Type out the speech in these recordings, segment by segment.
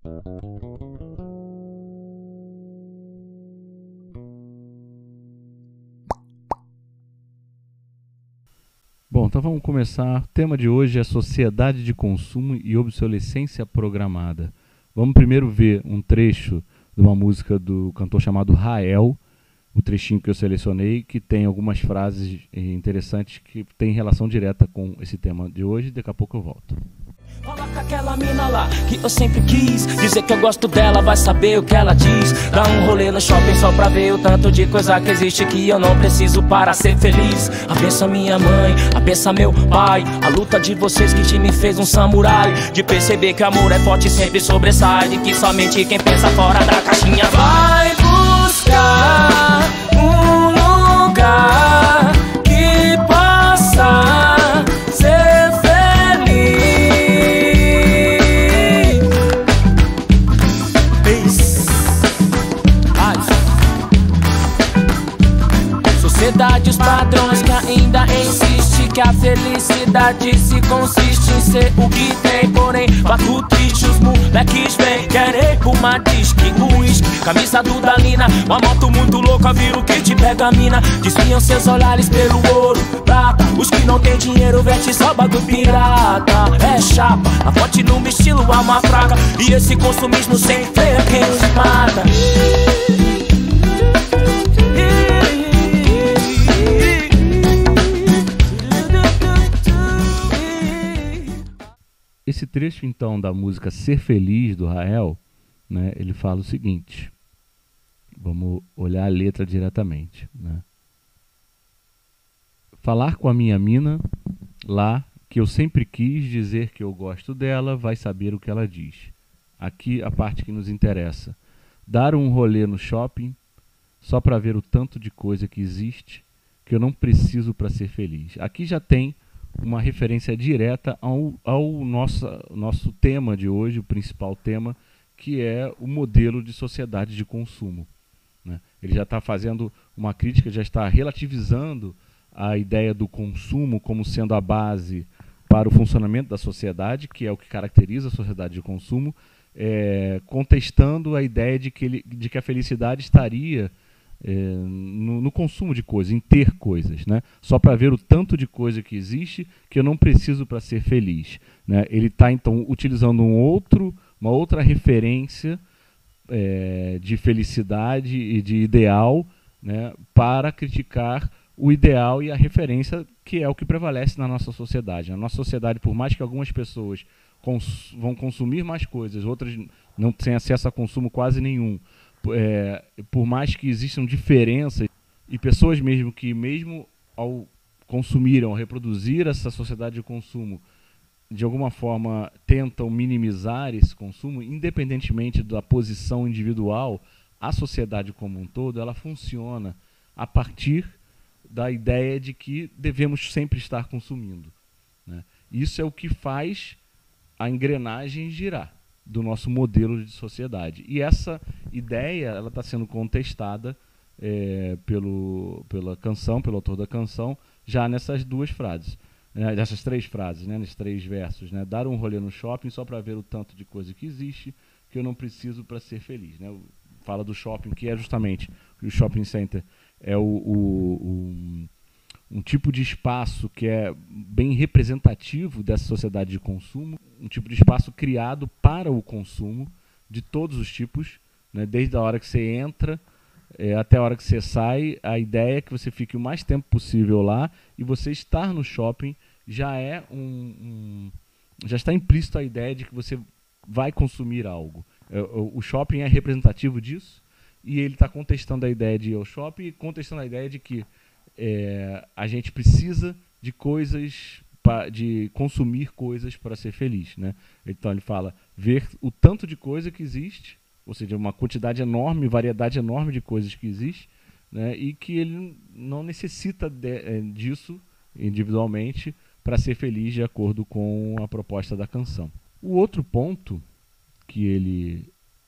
Bom, então vamos começar. O tema de hoje é sociedade de consumo e obsolescência programada. Vamos primeiro ver um trecho de uma música do cantor chamado Rael, o trechinho que eu selecionei, que tem algumas frases interessantes que tem relação direta com esse tema de hoje. Daqui a pouco eu volto. Fala com aquela mina lá que eu sempre quis dizer que eu gosto dela, vai saber o que ela diz. Dá um rolê no shopping só pra ver o tanto de coisa que existe que eu não preciso para ser feliz. Abençoa minha mãe, abençoa meu pai. A luta de vocês que me fez um samurai. De perceber que o amor é forte e sempre sobressai. De que somente quem pensa fora da caixinha vai buscar um lugar que possa ser feliz. Sociedade, os padrões que ainda insiste que a felicidade se consiste em ser o que tem. Porém, bato triste, os moleques vem querer uma disque, uísque, camisa do Dalina, uma moto muito louca, vira o que te pega a mina. Desviam seus olhares pelo ouro, prata. Os que não tem dinheiro veste só bagulho pirata. É chapa, a forte no estilo é uma fraca. E esse consumismo sem freio é quem nos mata. Esse trecho, então, da música Ser Feliz, do Rael, né, ele fala o seguinte. Vamos olhar a letra diretamente, né? Falar com a minha mina lá, que eu sempre quis dizer que eu gosto dela, vai saber o que ela diz. Aqui a parte que nos interessa. Dar um rolê no shopping só para ver o tanto de coisa que existe que eu não preciso para ser feliz. Aqui já tem uma referência direta ao nosso tema de hoje, o principal tema, que é o modelo de sociedade de consumo, né? Ele já está fazendo uma crítica, já está relativizando a ideia do consumo como sendo a base para o funcionamento da sociedade, que é o que caracteriza a sociedade de consumo, contestando a ideia de que a felicidade estaria no consumo de coisas, em ter coisas, né? Só para ver o tanto de coisa que existe que eu não preciso para ser feliz, né? Ele está, então, utilizando uma outra referência de felicidade e de ideal, né, para criticar o ideal e a referência que é o que prevalece na nossa sociedade. Na nossa sociedade, por mais que algumas pessoas vão consumir mais coisas, outras não têm acesso a consumo quase nenhum, por mais que existam diferenças, e pessoas mesmo que, mesmo ao consumir, ao reproduzir essa sociedade de consumo, de alguma forma tentam minimizar esse consumo, independentemente da posição individual, a sociedade como um todo, ela funciona a partir da ideia de que devemos sempre estar consumindo, né? Isso é o que faz a engrenagem girar do nosso modelo de sociedade. E essa ideia ela está sendo contestada pela canção, pelo autor da canção, já nessas duas frases, né, nessas três frases, né, nesses três versos, né? Dar um rolê no shopping só para ver o tanto de coisa que existe que eu não preciso para ser feliz, né? Fala do shopping, que é justamente o shopping center, é um tipo de espaço que é bem representativo dessa sociedade de consumo, um tipo de espaço criado para o consumo de todos os tipos, né? Desde a hora que você entra até a hora que você sai, a ideia é que você fique o mais tempo possível lá, e você estar no shopping já já está implícito a ideia de que você vai consumir algo. O shopping é representativo disso, e ele está contestando a ideia de ir ao shopping e contestando a ideia de que a gente precisa de coisas, de consumir coisas para ser feliz, né? Então ele fala ver o tanto de coisa que existe, ou seja, uma quantidade enorme, variedade enorme de coisas que existe, né? E que ele não necessita disso individualmente para ser feliz, de acordo com a proposta da canção. O outro ponto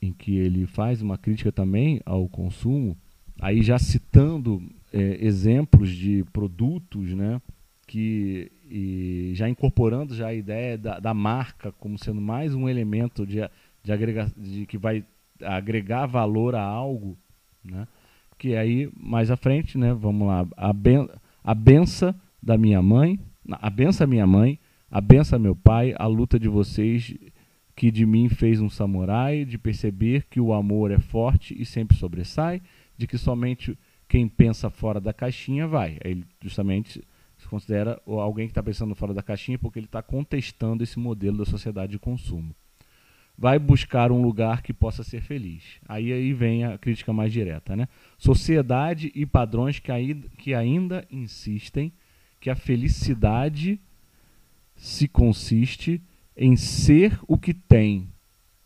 em que ele faz uma crítica também ao consumo, aí já citando exemplos de produtos, né, e já incorporando já a ideia da marca como sendo mais um elemento de de que vai agregar valor a algo, né? Que aí, mais à frente, né, vamos lá, a benção da minha mãe, a benção minha mãe, a benção meu pai, a luta de vocês que de mim fez um samurai, de perceber que o amor é forte e sempre sobressai, de que somente quem pensa fora da caixinha vai. Ele justamente se considera alguém que está pensando fora da caixinha porque ele está contestando esse modelo da sociedade de consumo. Vai buscar um lugar que possa ser feliz. Aí vem a crítica mais direta, né? Sociedade e padrões que ainda insistem que a felicidade se consiste em ser o que tem,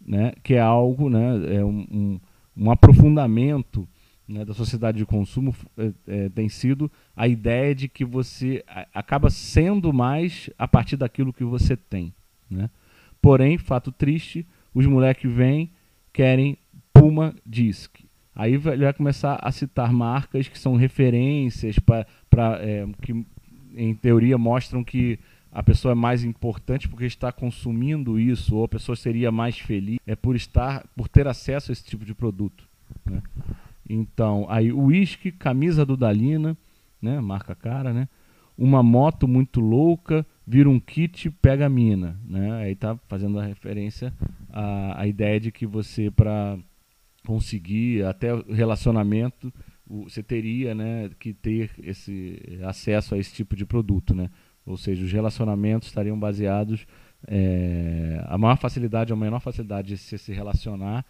né? Que é algo, né? É um aprofundamento, né, da sociedade de consumo, tem sido a ideia de que você acaba sendo mais a partir daquilo que você tem, né? Porém, fato triste, os moleques vêm, querem Puma Disc. Aí ele vai começar a citar marcas que são referências que, em teoria, mostram que a pessoa é mais importante porque está consumindo isso, ou a pessoa seria mais feliz por ter acesso a esse tipo de produto, né? Então, aí o uísque, camisa do Dalina, né, marca cara, né? Uma moto muito louca, vira um kit, pega a mina, né? Aí tá fazendo a referência à ideia de que você, para conseguir até o relacionamento, você teria, né, que ter esse acesso a esse tipo de produto, né? Ou seja, os relacionamentos estariam baseados, a menor facilidade de se relacionar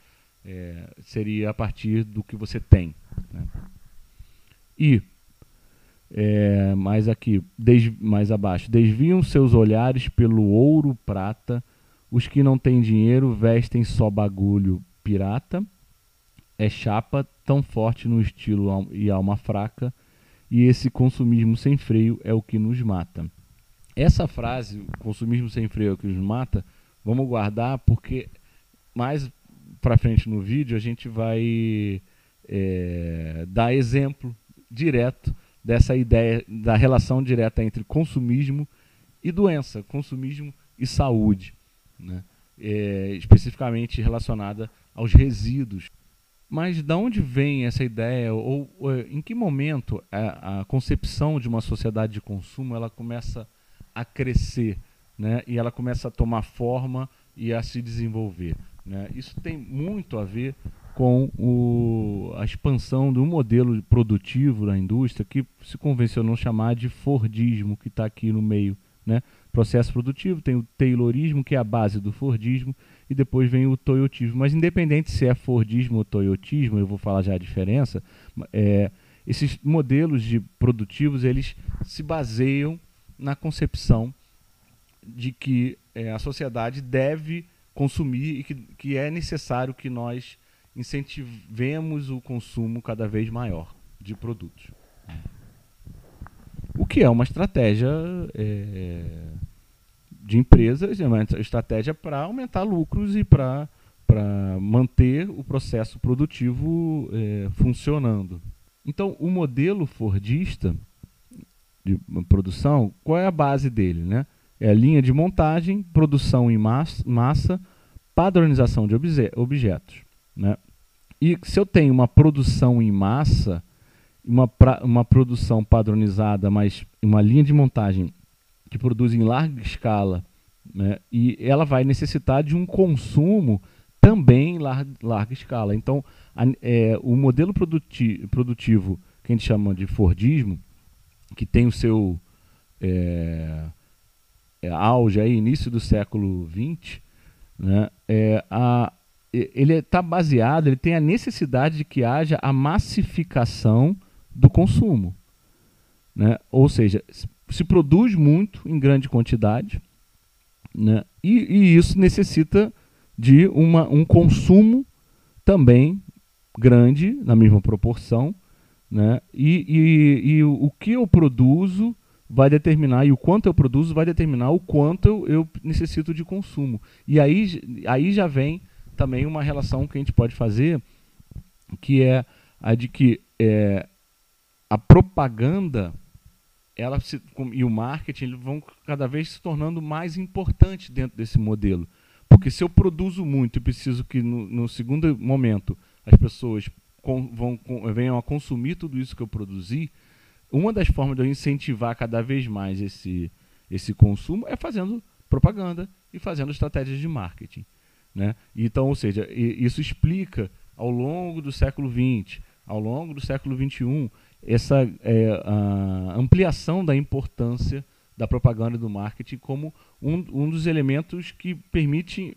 seria a partir do que você tem, né? E mais abaixo, desviam seus olhares pelo ouro, prata, os que não têm dinheiro vestem só bagulho pirata, é chapa tão forte no estilo e alma fraca, e esse consumismo sem freio é o que nos mata. Essa frase, consumismo sem freio é o que nos mata, vamos guardar porque mais para frente no vídeo a gente vai dar exemplo direto dessa ideia da relação direta entre consumismo e doença, consumismo e saúde, né? Especificamente relacionada aos resíduos. Mas de onde vem essa ideia, ou em que momento a concepção de uma sociedade de consumo ela começa a crescer, né? E ela começa a tomar forma e a se desenvolver, né? Isso tem muito a ver com a expansão de um modelo produtivo da indústria que se convencionou chamar de Fordismo, que está aqui no meio, né? Processo produtivo, tem o Taylorismo, que é a base do Fordismo, e depois vem o Toyotismo. Mas independente se é Fordismo ou Toyotismo, eu vou falar já a diferença, esses modelos produtivos eles se baseiam na concepção de que a sociedade deve consumir e que é necessário que nós incentivemos o consumo cada vez maior de produtos. O que é uma estratégia de empresas, é uma estratégia para aumentar lucros e para manter o processo produtivo funcionando. Então, o modelo fordista de produção, qual é a base dele, né? É a linha de montagem, produção em massa, padronização de objetos, né? E se eu tenho uma produção em massa, uma produção padronizada, mas uma linha de montagem que produz em larga escala, né, e ela vai necessitar de um consumo também em larga escala. Então, o modelo produtivo que a gente chama de Fordismo, que tem o seu auge aí, início do século XX, né, ele está baseado, ele tem a necessidade de que haja a massificação do consumo, né? Ou seja, se produz muito em grande quantidade, né? E isso necessita de um consumo também grande, na mesma proporção, né? E o que eu produzo vai determinar, e o quanto eu produzo vai determinar o quanto eu necessito de consumo. E aí já vem também uma relação que a gente pode fazer, que é a de que a propaganda e o marketing vão cada vez se tornando mais importantes dentro desse modelo. Porque se eu produzo muito e preciso que no segundo momento as pessoas venham a consumir tudo isso que eu produzi, uma das formas de eu incentivar cada vez mais esse consumo é fazendo propaganda e fazendo estratégias de marketing, né? Então, ou seja, isso explica ao longo do século XX, ao longo do século XXI, essa a ampliação da importância da propaganda e do marketing como um dos elementos que permitem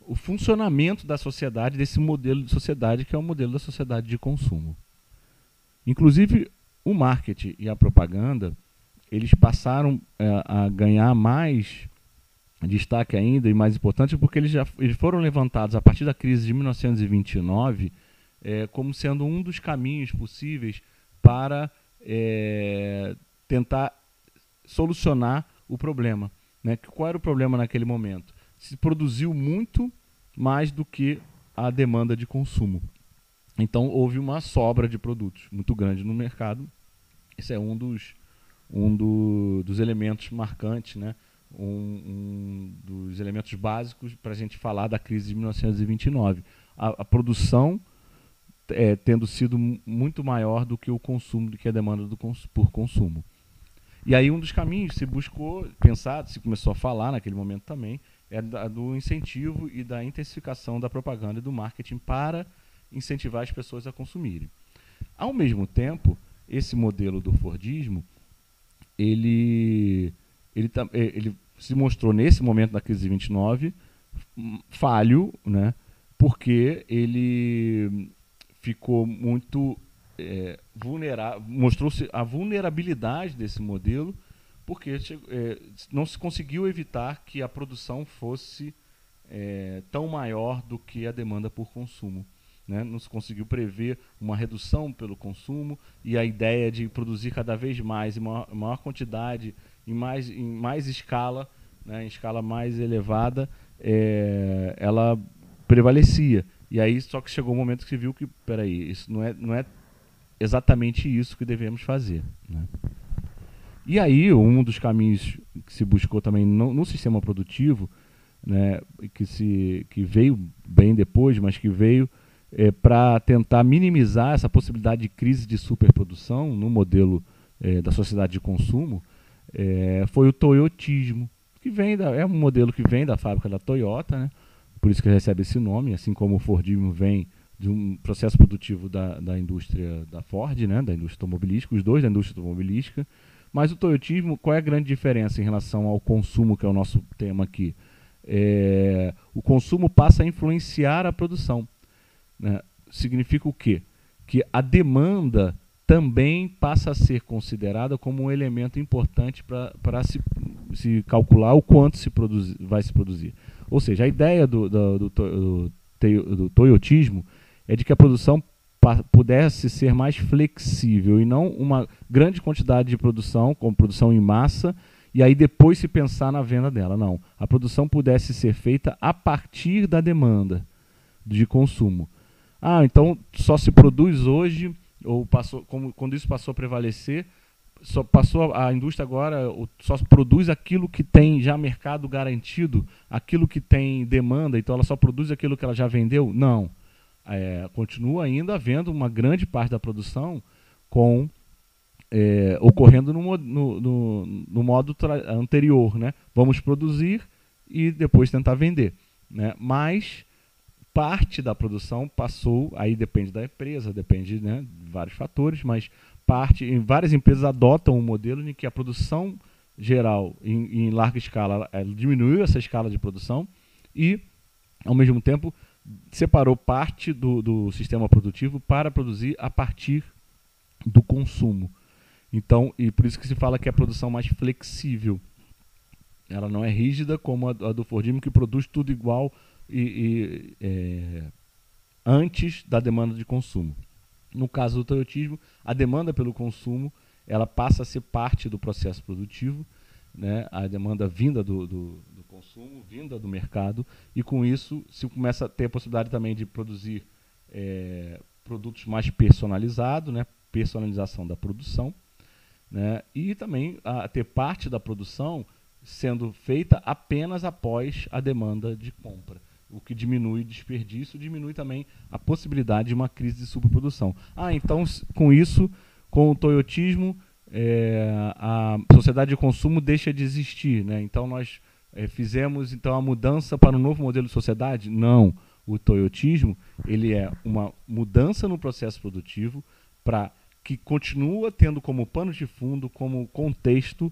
o funcionamento da sociedade, desse modelo de sociedade que é o modelo da sociedade de consumo. Inclusive, o marketing e a propaganda, eles passaram a ganhar mais destaque ainda e mais importante porque eles foram levantados a partir da crise de 1929 como sendo um dos caminhos possíveis para tentar solucionar o problema, né? Qual era o problema naquele momento? Se produziu muito mais do que a demanda de consumo. Então houve uma sobra de produtos muito grande no mercado. Esse é um dos elementos marcantes, né? Um dos elementos básicos para a gente falar da crise de 1929. A produção tendo sido muito maior do que o consumo, do que a demanda por consumo. E aí um dos caminhos se buscou pensar, se começou a falar naquele momento também, do incentivo e da intensificação da propaganda e do marketing para incentivar as pessoas a consumirem. Ao mesmo tempo, esse modelo do Fordismo, ele se mostrou nesse momento da crise de 29 falho, né, porque ele ficou muito vulnerável, mostrou-se a vulnerabilidade desse modelo, porque não se conseguiu evitar que a produção fosse tão maior do que a demanda por consumo, né? Não se conseguiu prever uma redução pelo consumo e a ideia de produzir cada vez mais, em maior quantidade, em mais escala, né, em escala mais elevada, ela prevalecia. E aí só que chegou um momento que se viu que, peraí, isso não é exatamente isso que devemos fazer, né? E aí um dos caminhos que se buscou também no sistema produtivo, né, que veio bem depois, mas que veio para tentar minimizar essa possibilidade de crise de superprodução no modelo da sociedade de consumo, foi o toyotismo, que é um modelo que vem da fábrica da Toyota, né? Por isso que recebe esse nome, assim como o Fordismo vem de um processo produtivo da indústria da Ford, né, da indústria automobilística, os dois da indústria automobilística. Mas o toyotismo, qual é a grande diferença em relação ao consumo, que é o nosso tema aqui? O consumo passa a influenciar a produção, né? Significa o quê? Que a demanda também passa a ser considerada como um elemento importante para se calcular o quanto vai se produzir. Ou seja, a ideia do toyotismo é de que a produção pudesse ser mais flexível e não uma grande quantidade de produção, como produção em massa, e aí depois se pensar na venda dela. Não, a produção pudesse ser feita a partir da demanda de consumo. Então só se produz hoje, ou quando isso passou a prevalecer, a indústria agora só produz aquilo que tem já mercado garantido, aquilo que tem demanda, então ela só produz aquilo que ela já vendeu? Não. Continua ainda havendo uma grande parte da produção ocorrendo no modo anterior, né? Vamos produzir e depois tentar vender, né? Mas parte da produção passou, aí depende da empresa, depende, né, de vários fatores, mas várias empresas adotam um modelo em que a produção geral, em larga escala, ela diminuiu essa escala de produção e, ao mesmo tempo, separou parte do sistema produtivo para produzir a partir do consumo. Então, e por isso que se fala que é a produção mais flexível. Ela não é rígida como a do Fordismo, que produz tudo igual antes da demanda de consumo. No caso do toyotismo, a demanda pelo consumo ela passa a ser parte do processo produtivo, né? A demanda vinda do consumo, vinda do mercado, e com isso se começa a ter a possibilidade também de produzir produtos mais personalizados, né? Personalização da produção, né? E também a ter parte da produção sendo feita apenas após a demanda de compra, o que diminui o desperdício, diminui também a possibilidade de uma crise de superprodução. Então, com isso, com o toyotismo, a sociedade de consumo deixa de existir, né? Então, nós fizemos então a mudança para um novo modelo de sociedade? Não. O toyotismo, ele é uma mudança no processo produtivo para que continua tendo como pano de fundo, como contexto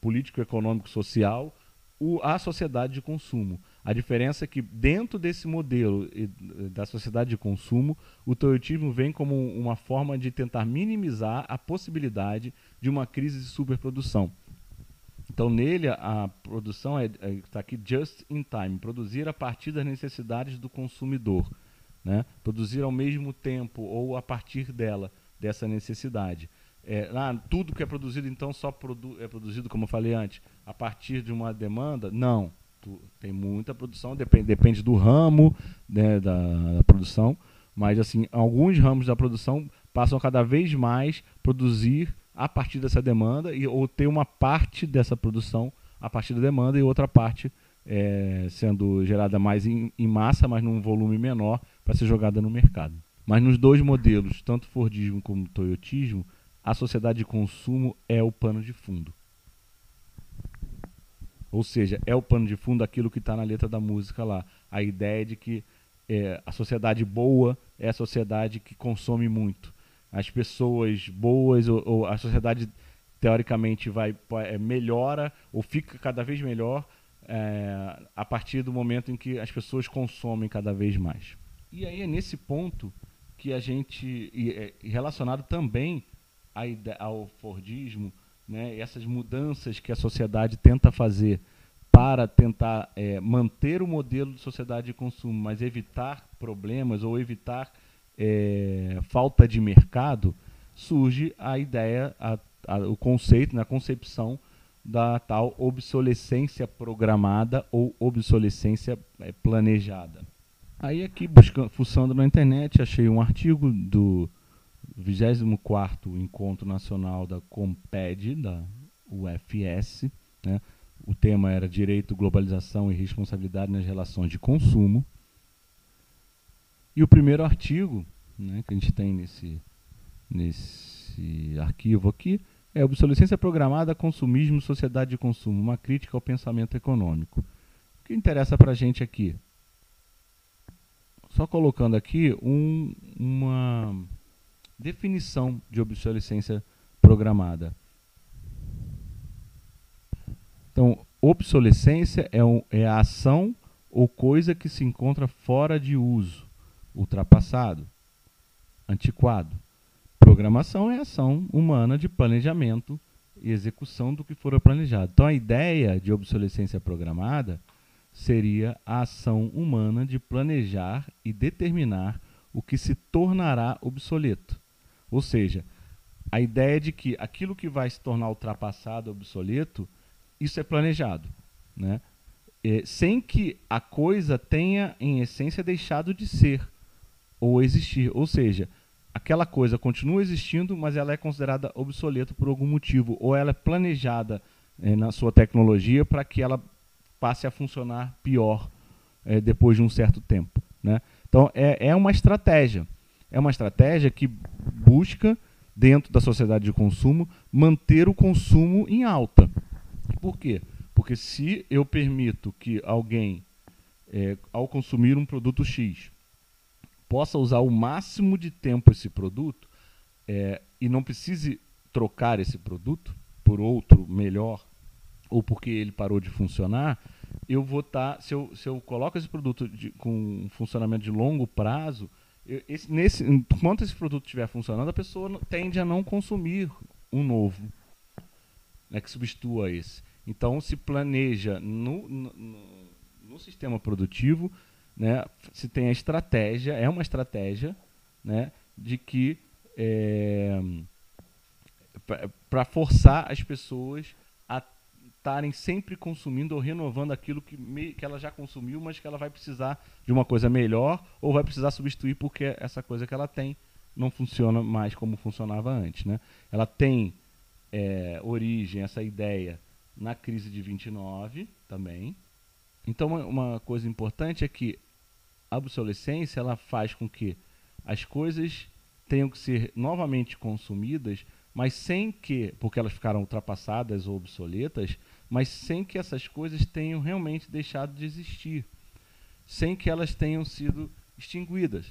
político, econômico, social, a sociedade de consumo. A diferença é que dentro desse modelo da sociedade de consumo, o toyotismo vem como uma forma de tentar minimizar a possibilidade de uma crise de superprodução. Então, nele, a produção está aqui just in time, produzir a partir das necessidades do consumidor, né? Produzir ao mesmo tempo ou a partir dessa necessidade. Tudo que é produzido, então, é produzido, como eu falei antes, a partir de uma demanda? Não. Tem muita produção, depende do ramo, né, da produção, mas assim, alguns ramos da produção passam cada vez mais a produzir a partir dessa demanda, ou ter uma parte dessa produção a partir da demanda e outra parte sendo gerada mais em massa, mas num volume menor, para ser jogada no mercado. Mas nos dois modelos, tanto Fordismo como Toyotismo, a sociedade de consumo é o pano de fundo. Ou seja, é o pano de fundo aquilo que está na letra da música lá. A ideia de que a sociedade boa é a sociedade que consome muito. As pessoas boas, ou a sociedade, teoricamente, melhora ou fica cada vez melhor a partir do momento em que as pessoas consomem cada vez mais. E aí é nesse ponto que a gente, relacionado também ao Fordismo, né, essas mudanças que a sociedade tenta fazer para tentar manter o modelo de sociedade de consumo, mas evitar problemas ou evitar falta de mercado, surge a ideia, o conceito, né, a concepção da tal obsolescência programada ou obsolescência planejada. Aí aqui, fuçando na internet, achei um artigo do 24º Encontro Nacional da Comped, da UFS, né? O tema era Direito, Globalização e Responsabilidade nas Relações de Consumo. E o primeiro artigo, né, que a gente tem nesse arquivo aqui é Obsolescência Programada, Consumismo e Sociedade de Consumo, uma crítica ao pensamento econômico. O que interessa para a gente aqui? Só colocando aqui uma definição de obsolescência programada. Então, obsolescência é a ação ou coisa que se encontra fora de uso, ultrapassado, antiquado. Programação é a ação humana de planejamento e execução do que for planejado. Então, a ideia de obsolescência programada seria a ação humana de planejar e determinar o que se tornará obsoleto. Ou seja, a ideia de que aquilo que vai se tornar ultrapassado, obsoleto, isso é planejado, né? Sem que a coisa tenha, em essência, deixado de ser ou existir. Ou seja, aquela coisa continua existindo, mas ela é considerada obsoleta por algum motivo, ou ela é planejada na sua tecnologia para que ela passe a funcionar pior depois de um certo tempo, né? Então, é uma estratégia. É uma estratégia que busca, dentro da sociedade de consumo, manter o consumo em alta. Por quê? Porque se eu permito que alguém, ao consumir um produto X, possa usar o máximo de tempo esse produto e não precise trocar esse produto por outro melhor, ou porque ele parou de funcionar, eu vou estar, se eu coloco esse produto com um funcionamento de longo prazo, enquanto esse produto estiver funcionando, a pessoa tende a não consumir um novo, né, que substitua esse. Então, se planeja no sistema produtivo, né, se tem a estratégia, é uma estratégia, né, de que para forçar as pessoas a estarem sempre consumindo ou renovando aquilo que ela já consumiu, mas que ela vai precisar de uma coisa melhor ou vai precisar substituir porque essa coisa que ela tem não funciona mais como funcionava antes, né? Ela tem origem, essa ideia, na crise de 29 também. Então uma coisa importante é que a obsolescência ela faz com que as coisas tenham que ser novamente consumidas, mas sem que, porque elas ficaram ultrapassadas ou obsoletas, mas sem que essas coisas tenham realmente deixado de existir, sem que elas tenham sido extinguidas,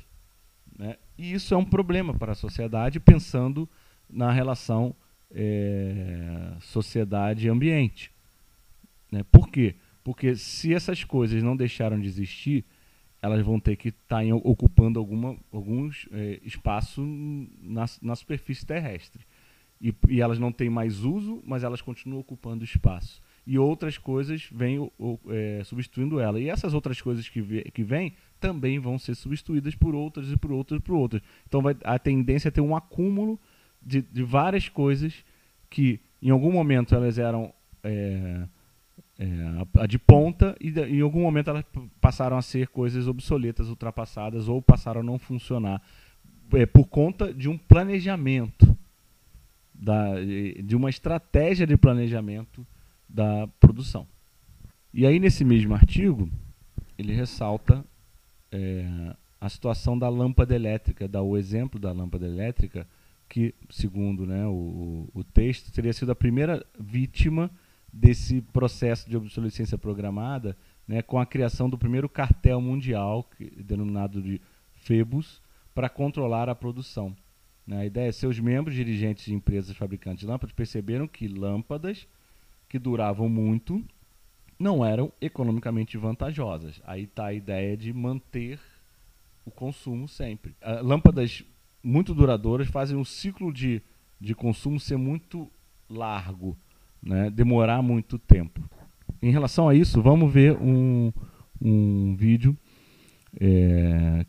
né? E isso é um problema para a sociedade, pensando na relação sociedade e ambiente, né? Por quê? Porque se essas coisas não deixaram de existir, elas vão ter que estar ocupando alguns espaço na superfície terrestre. E elas não têm mais uso, mas elas continuam ocupando espaço. E outras coisas vêm substituindo ela. E essas outras coisas que vêm também vão ser substituídas por outras e por outras e por outras. Então a tendência é ter um acúmulo de várias coisas que em algum momento elas eram a de ponta e em algum momento elas passaram a ser coisas obsoletas, ultrapassadas ou passaram a não funcionar por conta de um planejamento, de uma estratégia de planejamento da produção. E aí nesse mesmo artigo ele ressalta a situação da lâmpada elétrica, dá o exemplo da lâmpada elétrica que, segundo, né, o texto, teria sido a primeira vítima desse processo de obsolescência programada, né, com a criação do primeiro cartel mundial, denominado de Phoebus, para controlar a produção. Né, a ideia é que seus membros, dirigentes de empresas fabricantes de lâmpadas, perceberam que lâmpadas que duravam muito não eram economicamente vantajosas. Aí está a ideia de manter o consumo sempre. Lâmpadas muito duradouras fazem o ciclo de consumo ser muito largo, né? Demorar muito tempo. Em relação a isso, vamos ver um vídeo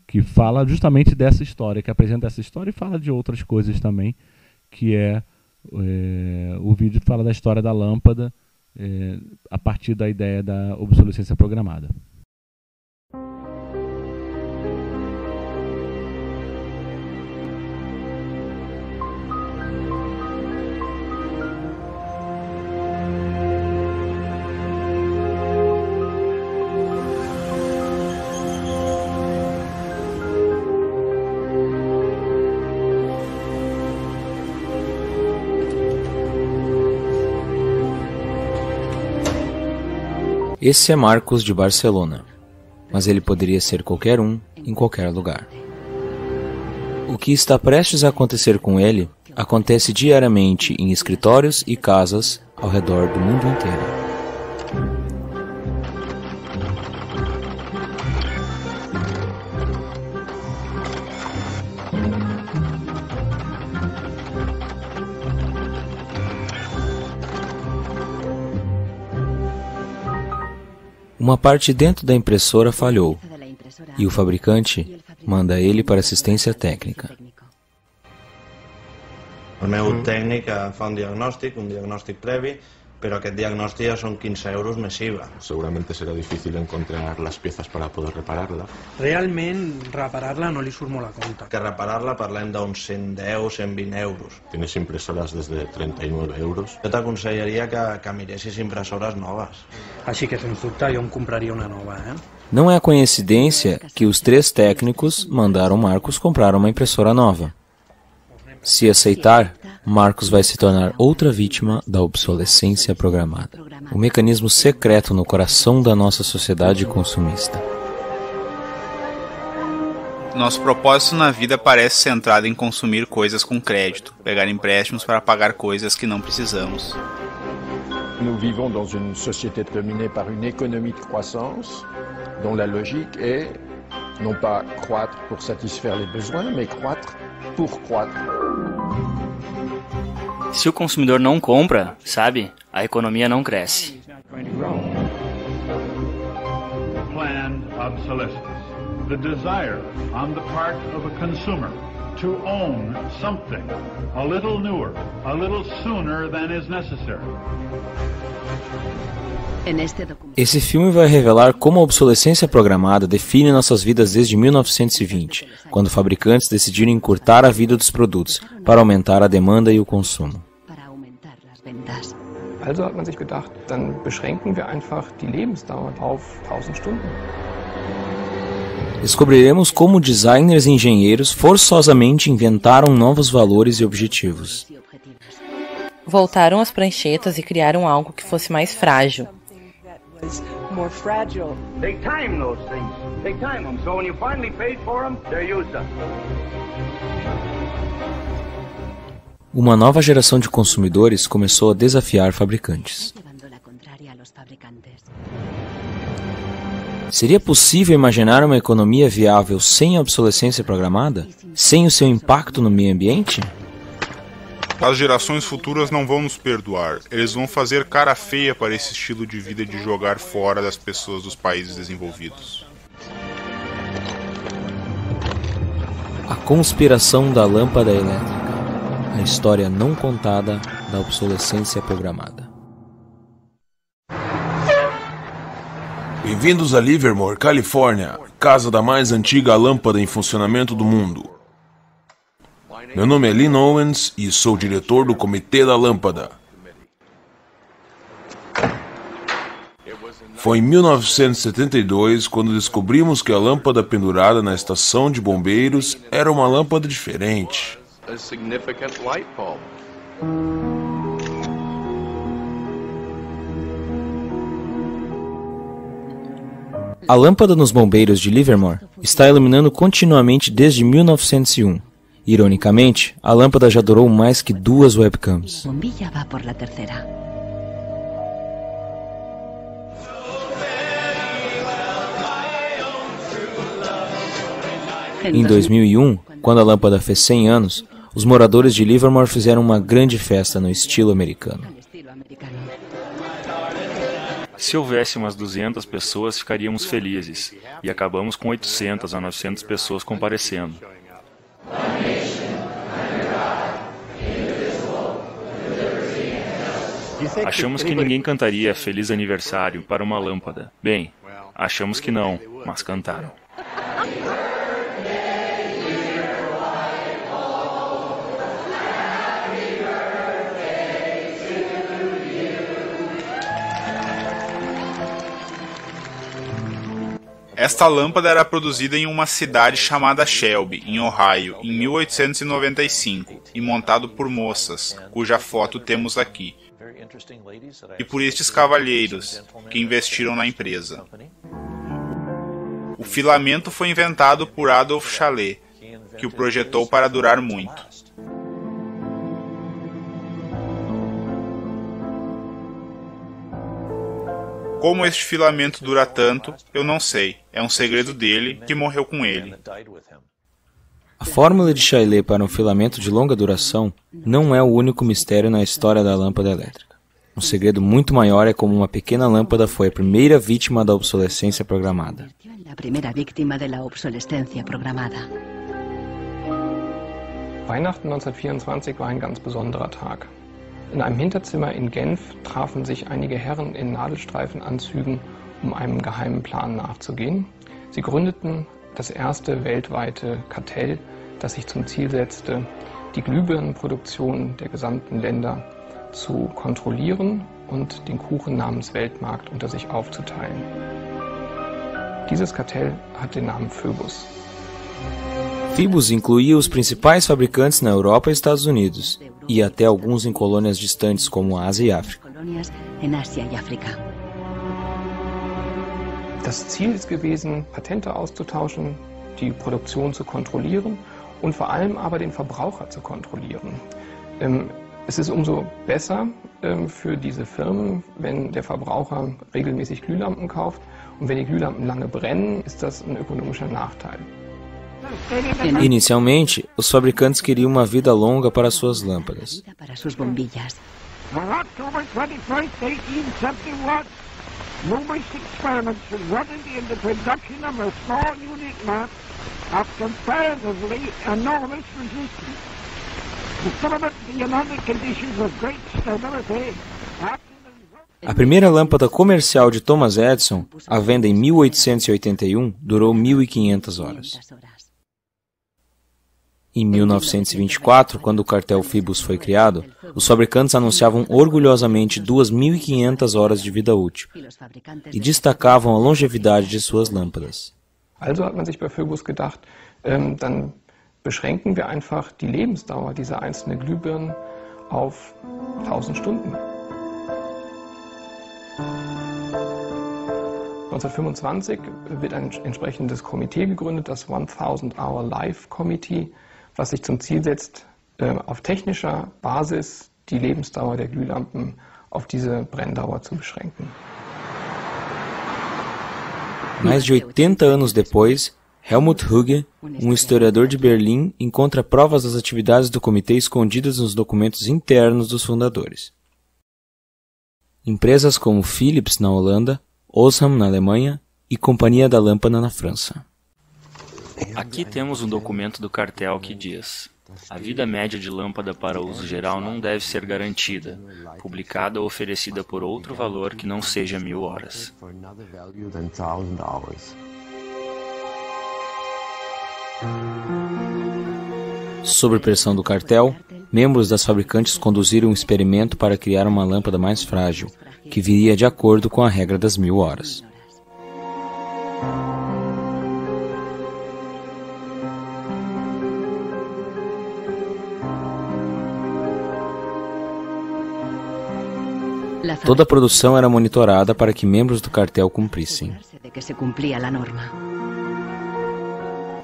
que fala justamente dessa história, que apresenta essa história e fala de outras coisas também, que o vídeo fala da história da lâmpada a partir da ideia da obsolescência programada. Esse é Marcos de Barcelona, mas ele poderia ser qualquer um, em qualquer lugar. O que está prestes a acontecer com ele acontece diariamente em escritórios e casas ao redor do mundo inteiro. Uma parte dentro da impressora falhou e o fabricante manda ele para assistência técnica. El meu tècnic fa un diagnòstic previ, pero aquest diagnòstic ja són 15 euros més IVA. Seguramente será difícil encontrar las piezas para poder repararla. Realment, reparar-la no li surt molt a compte. Que reparar-la parlem d'uns 110, 120 euros. Tienes impresoras desde 39 euros. Jo t'aconsellaria que miressis impressores noves. Així que, sens dubte, jo em compraria una nova, Não é coincidência que os 3 técnicos mandaram Marcos comprar uma impressora nova. Se aceitar, Marcos vai se tornar outra vítima da obsolescência programada. O mecanismo secreto no coração da nossa sociedade consumista. Nosso propósito na vida parece centrado em consumir coisas com crédito, pegar empréstimos para pagar coisas que não precisamos. Nous vivons dans une société dominée par une économie de croissance, dont la logique est non pas croître pour satisfaire les besoins, mais croître pour croître. Se o consumidor não compra, sabe, a economia não cresce. Planned obsolescence. The desire on the part of a consumer to own something a little newer, a little sooner than is necessary. Esse filme vai revelar como a obsolescência programada define nossas vidas desde 1920, quando fabricantes decidiram encurtar a vida dos produtos para aumentar a demanda e o consumo. Also hat man sich gedacht, dann beschränken wir einfach die Lebensdauer auf 1000 Stunden. Descobriremos como designers e engenheiros forçosamente inventaram novos valores e objetivos. Voltaram às pranchetas e criaram algo que fosse mais frágil. Uma nova geração de consumidores começou a desafiar fabricantes. Seria possível imaginar uma economia viável sem a obsolescência programada? Sem o seu impacto no meio ambiente? As gerações futuras não vão nos perdoar. Eles vão fazer cara feia para esse estilo de vida de jogar fora das pessoas dos países desenvolvidos. A conspiração da lâmpada elétrica. A história não contada da obsolescência programada. Bem-vindos a Livermore, Califórnia, casa da mais antiga lâmpada em funcionamento do mundo. Meu nome é Lynn Owens e sou diretor do Comitê da Lâmpada. Foi em 1972 quando descobrimos que a lâmpada pendurada na estação de bombeiros era uma lâmpada diferente. A lâmpada nos bombeiros de Livermore está iluminando continuamente desde 1901. Ironicamente, a lâmpada já durou mais que 2 webcams. Em 2001, quando a lâmpada fez 100 anos, os moradores de Livermore fizeram uma grande festa no estilo americano. Se houvesse umas 200 pessoas, ficaríamos felizes. E acabamos com 800 a 900 pessoas comparecendo. Achamos que ninguém cantaria Feliz Aniversário para uma lâmpada. Bem, achamos que não, mas cantaram. Esta lâmpada era produzida em uma cidade chamada Shelby, em Ohio, em 1895, e montado por moças, cuja foto temos aqui, e por estes cavalheiros, que investiram na empresa. O filamento foi inventado por Adolf Chalet, que o projetou para durar muito. Como este filamento dura tanto, eu não sei. É um segredo dele, que morreu com ele. A fórmula de Chalet para um filamento de longa duração não é o único mistério na história da lâmpada elétrica. Um segredo muito maior é como uma pequena lâmpada foi a primeira vítima da obsolescência programada. Weihnachten 1924 war ein ganz besonderer Tag. In einem Hinterzimmer in Genf trafen sich einige Herren in Nadelstreifenanzügen, um einem geheimen Plan nachzugehen. Sie gründeten das erste weltweite Kartell, das sich zum Ziel setzte, die Glühbirnenproduktion der gesamten Länder zu kontrollieren und den Kuchen namens Weltmarkt unter sich aufzuteilen. Dieses Kartell hat den Namen Phoebus. Phoebus incluía os principais fabricantes na Europa e Estados Unidos, e até alguns em colônias distantes como a Ásia e África. Das Ziel ist gewesen, Patente auszutauschen, die Produktion zu kontrollieren und vor allem aber den Verbraucher zu kontrollieren. Es ist umso besser für diese Firmen, wenn der Verbraucher regelmäßig Glühlampen kauft, und wenn die Glühlampen lange brennen, ist das ein ökonomischer Nachteil. Inicialmente, os fabricantes queriam uma vida longa para suas lâmpadas. A primeira lâmpada comercial de Thomas Edison, à venda em 1881, durou 1.500 horas. Em 1924, quando o cartel Phoebus foi criado, os fabricantes anunciavam orgulhosamente 2.500 horas de vida útil e destacavam a longevidade de suas lâmpadas. Also hat man sich bei Phoebus gedacht, dann beschränken wir einfach die Lebensdauer dieser einzelnen Glühbirnen auf 1000 Stunden. 1925 wird ein entsprechendes Komitee gegründet, das 1000-Hour Life Committee, was sich zum Ziel setzt, auf technischer Basis die Lebensdauer der Glühlampen auf diese Brenndauer zu beschränken. Mais de 80 anos depois, Helmut Hugge, historiador de Berlim, encontra provas das atividades do comitê escondidas nos documentos internos dos fundadores. Empresas como Philips na Holanda, Osram na Alemanha e Companhia da Lâmpada na França. Aqui temos um documento do cartel que diz: a vida média de lâmpada para uso geral não deve ser garantida, publicada ou oferecida por outro valor que não seja 1000 horas. Sob pressão do cartel, membros das fabricantes conduziram um experimento para criar uma lâmpada mais frágil, que viria de acordo com a regra das 1000 horas. Toda a produção era monitorada para que membros do cartel cumprissem.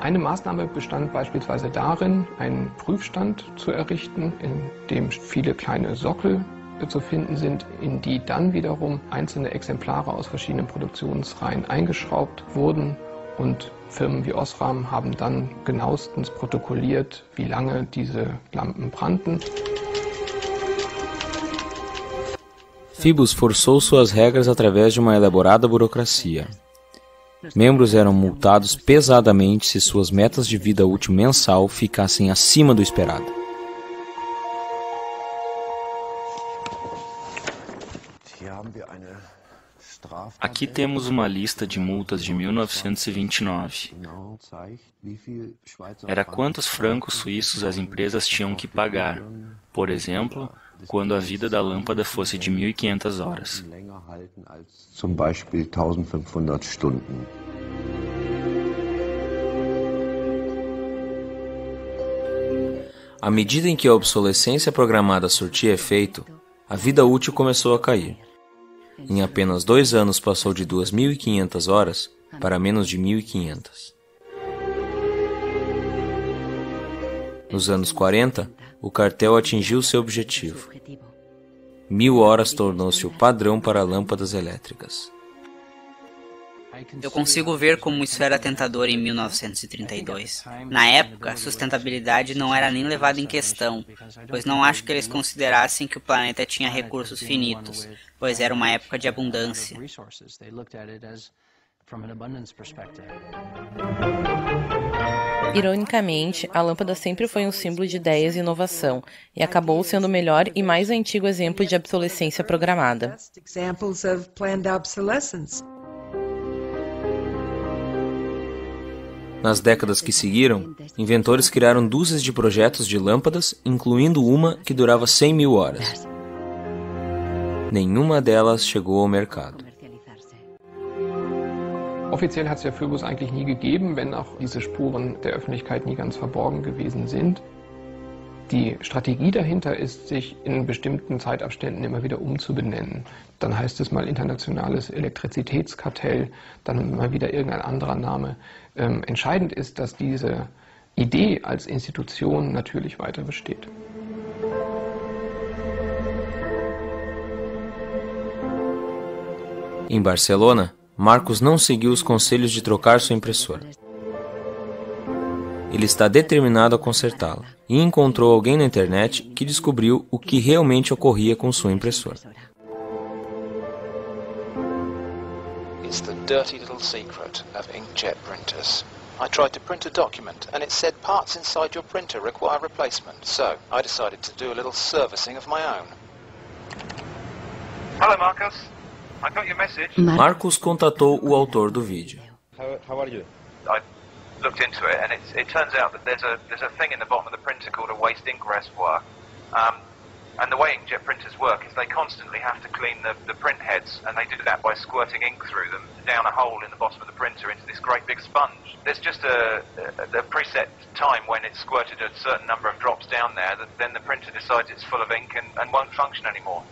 Eine Maßnahme bestand beispielsweise darin, einen Prüfstand zu errichten, in dem viele kleine Sockel zu finden sind, in die dann wiederum einzelne Exemplare aus verschiedenen Produktionsreihen eingeschraubt wurden, und Firmen wie Osram haben dann genauestens protokolliert, wie lange diese Lampen brannten. Phoebus forçou suas regras através de uma elaborada burocracia. Membros eram multados pesadamente se suas metas de vida útil mensal ficassem acima do esperado. Aqui temos uma lista de multas de 1929. Era quantos francos suíços as empresas tinham que pagar, por exemplo, quando a vida da lâmpada fosse de 1500 horas. Zum Beispiel 1500 Stunden. À medida em que a obsolescência programada surtia efeito, a vida útil começou a cair. Em apenas 2 anos passou de 2.500 horas para menos de 1.500. Nos anos 40, o cartel atingiu seu objetivo. 1000 horas tornou-se o padrão para lâmpadas elétricas. Eu consigo ver como isso era tentador em 1932. Na época, a sustentabilidade não era nem levada em questão, pois não acho que eles considerassem que o planeta tinha recursos finitos, pois era uma época de abundância. Ironicamente, a lâmpada sempre foi um símbolo de ideias e inovação, e acabou sendo o melhor e mais antigo exemplo de obsolescência programada. Nas décadas que seguiram, inventores criaram dúzias de projetos de lâmpadas, incluindo uma que durava 100.000 horas. Nenhuma delas chegou ao mercado. Offiziell hat es ja Phoebus eigentlich nie gegeben, wenn auch diese Spuren der Öffentlichkeit nie ganz verborgen gewesen sind. Die Strategie dahinter ist, sich in bestimmten Zeitabständen immer wieder umzubenennen. Dann heißt es mal internationales Elektrizitätskartell, dann mal wieder irgendein anderer Name. Entscheidend ist, dass diese Idee als Institution natürlich weiter besteht. Em Barcelona, Marcos não seguiu os conselhos de trocar sua impressora. Ele está determinado a consertá-la e encontrou alguém na internet que descobriu o que realmente ocorria com sua impressora. It's the dirty little secret of inkjet printers. I tried to print a document and it said parts inside your printer require replacement, so I decided to do a little servicing of my own. Hello Marcus, I got your message. Marcos contatou o autor do vídeo. How are you? looked into it, and it turns out that there's a thing in the bottom of the printer called a waste ink reservoir. And the way inkjet printers work is they constantly have to clean the print heads, and they do that by squirting ink through them down a hole in the bottom of the printer into this great big sponge. There's just a preset time when it's squirted a certain number of drops down there that then the printer decides it's full of ink and won't function anymore.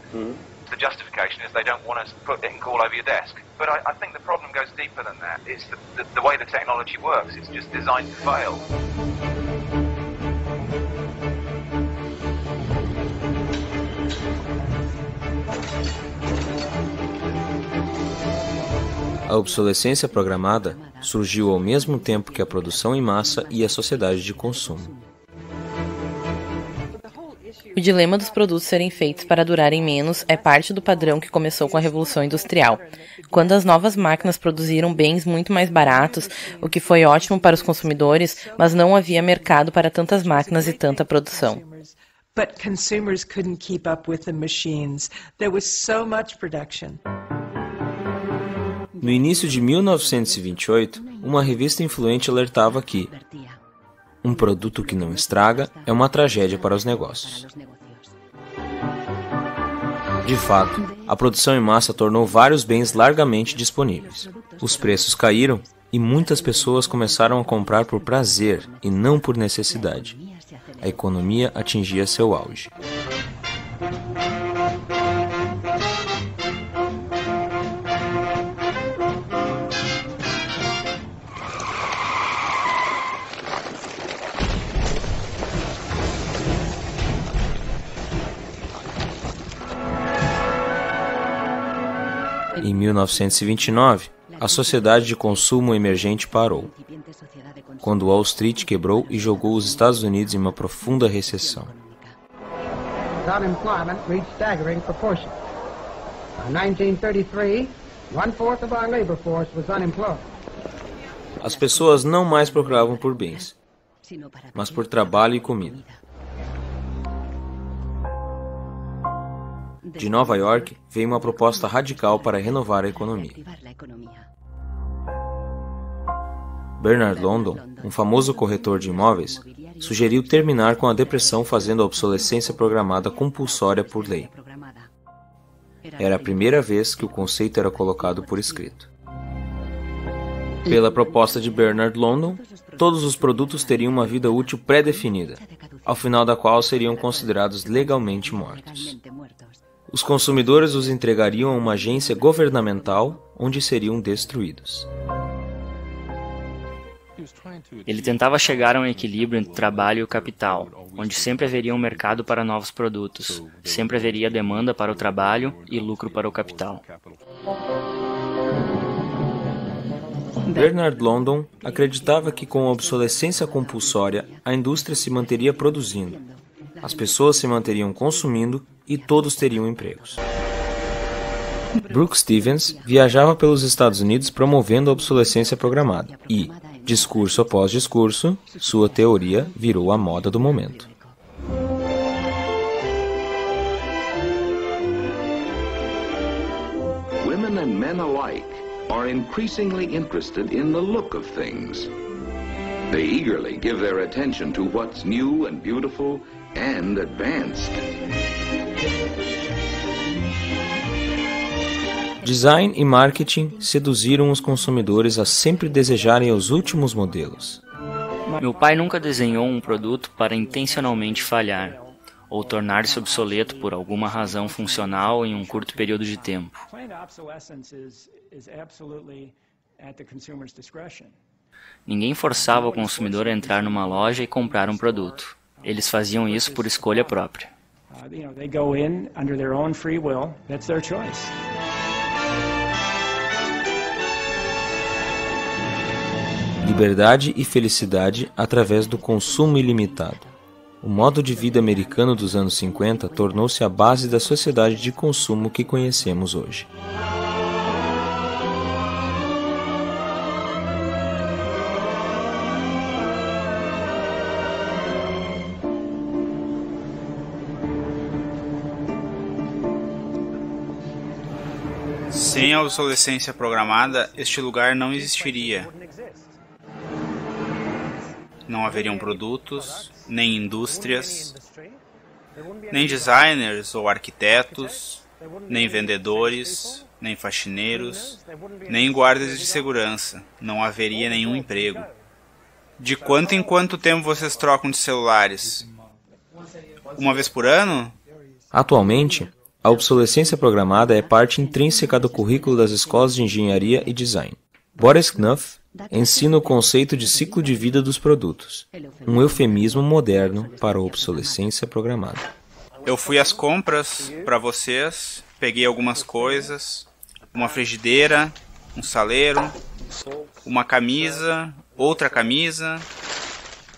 The justification is they don't want to put ink all over your desk. But I think the problem goes deeper than that. It's the way the technology works. It's just designed to fail. A obsolescência programada surgiu ao mesmo tempo que a produção em massa e a sociedade de consumo. O dilema dos produtos serem feitos para durarem menos é parte do padrão que começou com a Revolução Industrial, quando as novas máquinas produziram bens muito mais baratos, o que foi ótimo para os consumidores, mas não havia mercado para tantas máquinas e tanta produção. But consumers couldn't keep up with the machines. There was so much production. No início de 1928, uma revista influente alertava que um produto que não estraga é uma tragédia para os negócios. De fato, a produção em massa tornou vários bens largamente disponíveis. Os preços caíram e muitas pessoas começaram a comprar por prazer e não por necessidade. A economia atingia seu auge. Em 1929, a sociedade de consumo emergente parou, quando Wall Street quebrou e jogou os Estados Unidos em uma profunda recessão. Unemployment reached staggering proportions. In 1933, 1/4 of our labor force was unemployed. As pessoas não mais procuravam por bens, mas por trabalho e comida. De Nova York veio uma proposta radical para renovar a economia. Bernard London, um famoso corretor de imóveis, sugeriu terminar com a depressão fazendo a obsolescência programada compulsória por lei. Era a primeira vez que o conceito era colocado por escrito. Pela proposta de Bernard London, todos os produtos teriam uma vida útil pré-definida, ao final da qual seriam considerados legalmente mortos. Os consumidores os entregariam a uma agência governamental, onde seriam destruídos. Ele tentava chegar a um equilíbrio entre trabalho e o capital, onde sempre haveria um mercado para novos produtos, sempre haveria demanda para o trabalho e lucro para o capital. Bernard London acreditava que com a obsolescência compulsória, a indústria se manteria produzindo, as pessoas se manteriam consumindo e todos teriam empregos. Brooke Stevens viajava pelos Estados Unidos promovendo a obsolescência programada e, discurso após discurso, sua teoria virou a moda do momento. Women and men alike are increasingly interested in the look of things. They eagerly give their attention to what's new and beautiful and advanced. Design e marketing seduziram os consumidores a sempre desejarem os últimos modelos. Meu pai nunca desenhou um produto para intencionalmente falhar, ou tornar-se obsoleto por alguma razão funcional em um curto período de tempo. Ninguém forçava o consumidor a entrar numa loja e comprar um produto. Eles faziam isso por escolha própria. Liberdade e felicidade através do consumo ilimitado. O modo de vida americano dos anos 50 tornou-se a base da sociedade de consumo que conhecemos hoje. Sem a obsolescência programada, este lugar não existiria. Não haveriam produtos, nem indústrias, nem designers ou arquitetos, nem vendedores, nem faxineiros, nem guardas de segurança. Não haveria nenhum emprego. De quanto em quanto tempo vocês trocam de celulares? Uma vez por ano? Atualmente, a obsolescência programada é parte intrínseca do currículo das escolas de engenharia e design. Boris Knuth ensina o conceito de ciclo de vida dos produtos, um eufemismo moderno para a obsolescência programada. Eu fui às compras para vocês, peguei algumas coisas, uma frigideira, um saleiro, uma camisa, outra camisa.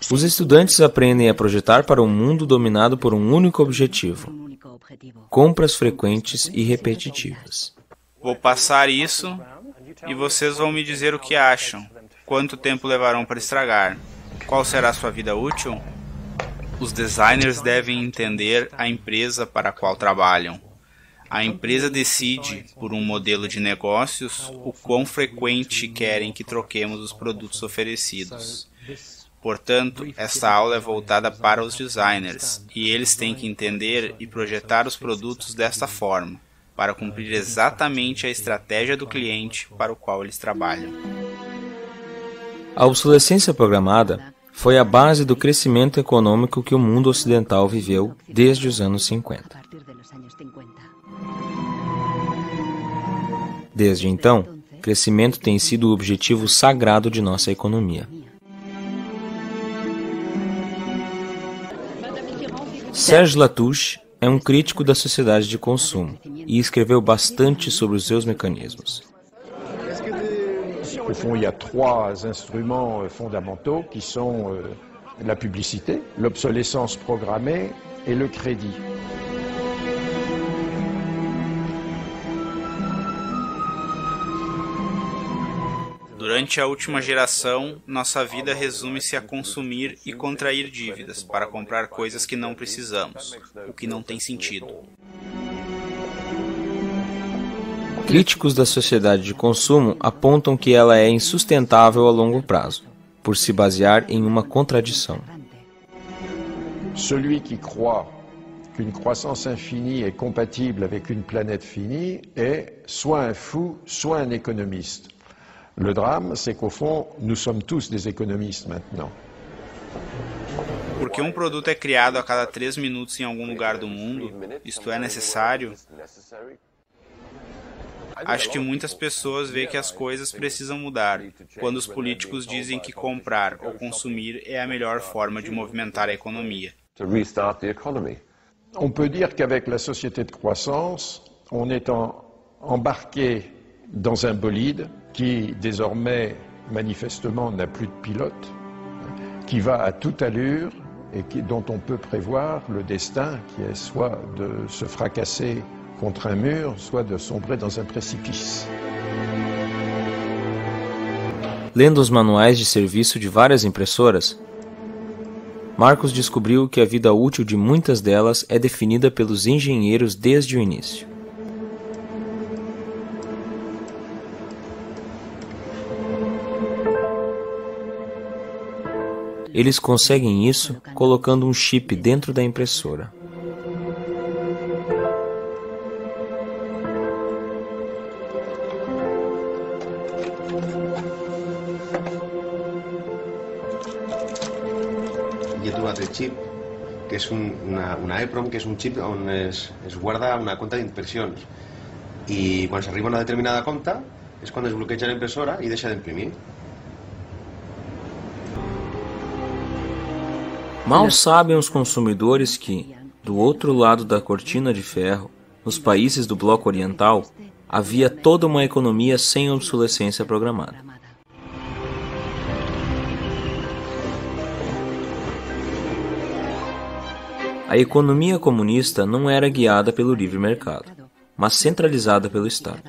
Os estudantes aprendem a projetar para um mundo dominado por um único objetivo: compras frequentes e repetitivas. Vou passar isso e vocês vão me dizer o que acham. Quanto tempo levarão para estragar? Qual será a sua vida útil? Os designers devem entender a empresa para a qual trabalham. A empresa decide, por um modelo de negócios, o quão frequente querem que troquemos os produtos oferecidos. Portanto, esta aula é voltada para os designers, e eles têm que entender e projetar os produtos desta forma, para cumprir exatamente a estratégia do cliente para o qual eles trabalham. A obsolescência programada foi a base do crescimento econômico que o mundo ocidental viveu desde os anos 50. Desde então, crescimento tem sido o objetivo sagrado de nossa economia. Serge Latouche é um crítico da sociedade de consumo e escreveu bastante sobre os seus mecanismos. Au fond, il y a trois instruments fondamentaux qui sont la publicité, l'obsolescence programmée et le crédit. Durante a última geração, nossa vida resume-se a consumir e contrair dívidas para comprar coisas que não precisamos, o que não tem sentido. Críticos da sociedade de consumo apontam que ela é insustentável a longo prazo, por se basear em uma contradição. Celui qui croit qu'une croissance infinie est compatible avec une planète finie est soit un fou, soit un économiste. Le drame, c'est qu'au fond, nous sommes tous des économistes maintenant. Porque um produto é criado a cada 3 minutos em algum lugar do mundo, isto é necessário? Acho que muitas pessoas veem que as coisas precisam mudar, quando os políticos dizem que comprar ou consumir é a melhor forma de movimentar a economia. On peut dire qu'avec la société de croissance, on est embarqué dans un bolide qui désormais manifestement n'a plus de pilote, qui va à toute allure et dont on peut prévoir le destin qui est soit de se fracasser contre un mur, soit de sombrer dans un précipice. Lendo os manuais de serviço de várias impressoras, Marcos descobriu que a vida útil de muitas delas é definida pelos engenheiros desde o início. Eles conseguem isso colocando um chip dentro da impressora. Jo he trobat el xip, que és una EEPROM, que és un xip on es guarda una compta d'impressions. I quan s'arriba a una determinada compta és quan es bloqueja la impressora i deixa d'imprimir. Mal sabem os consumidores que, do outro lado da cortina de ferro, nos países do bloco oriental, havia toda uma economia sem obsolescência programada. A economia comunista não era guiada pelo livre mercado, mas centralizada pelo Estado.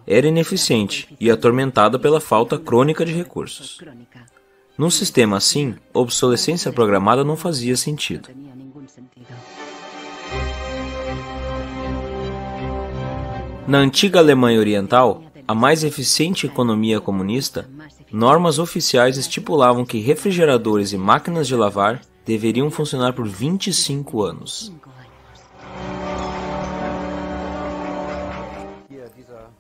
Era ineficiente e atormentada pela falta crônica de recursos. Num sistema assim, a obsolescência programada não fazia sentido. Na antiga Alemanha Oriental, a mais eficiente economia comunista normas oficiais estipulavam que refrigeradores e máquinas de lavar deveriam funcionar por 25 anos.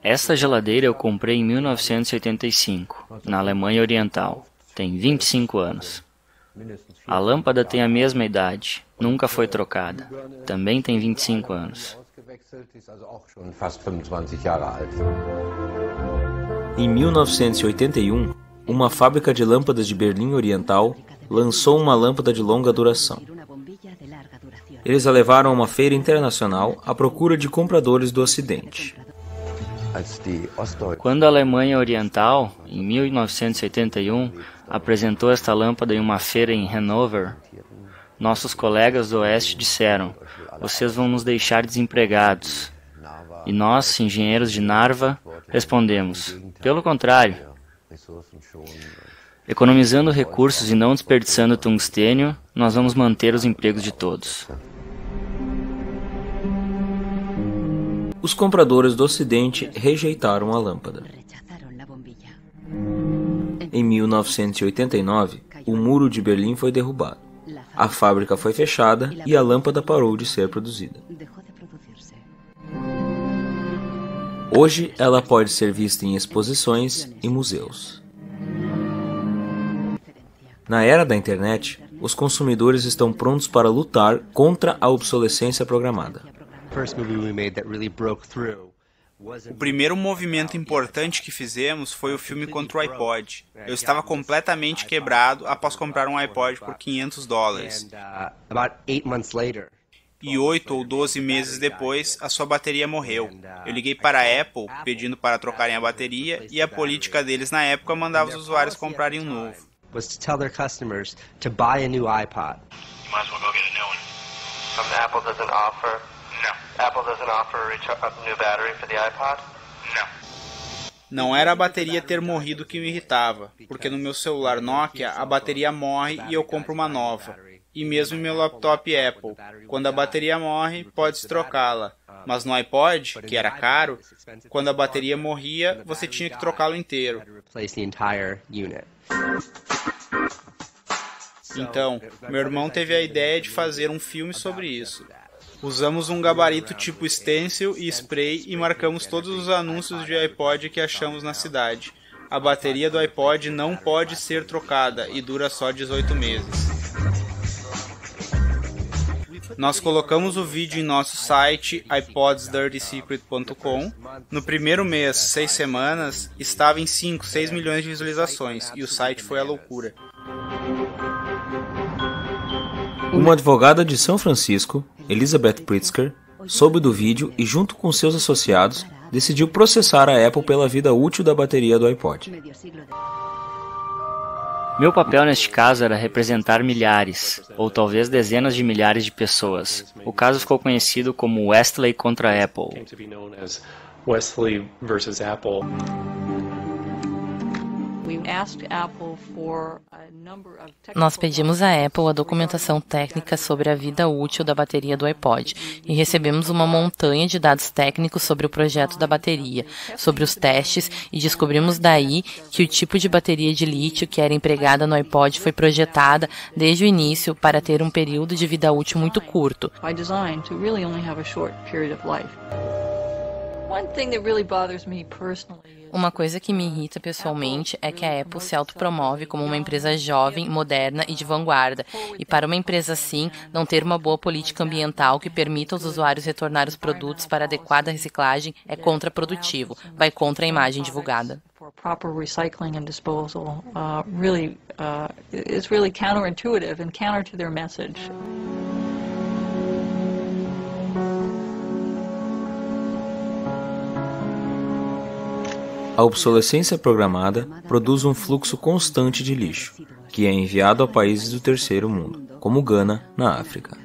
Esta geladeira eu comprei em 1985, na Alemanha Oriental. Tem 25 anos. A lâmpada tem a mesma idade, nunca foi trocada. Também tem 25 anos. Em 1981, uma fábrica de lâmpadas de Berlim Oriental lançou uma lâmpada de longa duração. Eles a levaram a uma feira internacional à procura de compradores do Ocidente. Quando a Alemanha Oriental, em 1981, apresentou esta lâmpada em uma feira em Hanover, nossos colegas do Oeste disseram: "Vocês vão nos deixar desempregados." E nós, engenheiros de Narva, respondemos: "Pelo contrário. Economizando recursos e não desperdiçando tungstênio, nós vamos manter os empregos de todos." Os compradores do Ocidente rejeitaram a lâmpada. Em 1989, o Muro de Berlim foi derrubado. A fábrica foi fechada e a lâmpada parou de ser produzida. Hoje, ela pode ser vista em exposições e museus. Na era da internet, os consumidores estão prontos para lutar contra a obsolescência programada. O primeiro movimento importante que fizemos foi o filme contra o iPod. Eu estava completamente quebrado após comprar um iPod por $500. E 8 ou 12 meses depois, a sua bateria morreu. Eu liguei para a Apple pedindo para trocarem a bateria e a política deles na época mandava os usuários comprarem um novo. Apple doesn't offer a new battery for the iPod? Não era a bateria ter morrido que me irritava, porque no meu celular Nokia a bateria morre e eu compro uma nova. E mesmo em meu laptop Apple, quando a bateria morre, pode-se trocá-la. Mas no iPod, que era caro, quando a bateria morria, você tinha que trocá-lo inteiro. Então, meu irmão teve a ideia de fazer um filme sobre isso. Usamos um gabarito tipo stencil e spray e marcamos todos os anúncios de iPod que achamos na cidade. A bateria do iPod não pode ser trocada e dura só 18 meses. Nós colocamos o vídeo em nosso site ipodsdirtysecret.com. No primeiro mês, 6 semanas, estava em 5, 6 milhões de visualizações e o site foi a loucura. Uma advogada de São Francisco, Elizabeth Pritzker, soube do vídeo e, junto com seus associados, decidiu processar a Apple pela vida útil da bateria do iPod. Meu papel neste caso era representar milhares, ou talvez dezenas de milhares de pessoas. O caso ficou conhecido como Westley contra a Apple. Westley versus Apple. Nós pedimos à Apple a documentação técnica sobre a vida útil da bateria do iPod e recebemos uma montanha de dados técnicos sobre o projeto da bateria, sobre os testes, e descobrimos daí que o tipo de bateria de lítio que era empregada no iPod foi projetada desde o início para ter um período de vida útil muito curto. Uma coisa que me irrita pessoalmente é que a Apple se autopromove como uma empresa jovem, moderna e de vanguarda, e para uma empresa assim, não ter uma boa política ambiental que permita aos usuários retornar os produtos para adequada reciclagem é contraprodutivo, vai contra a imagem divulgada. It's really counterintuitive and counter to their message. A obsolescência programada produz um fluxo constante de lixo, que é enviado a países do terceiro mundo, como Gana, na África.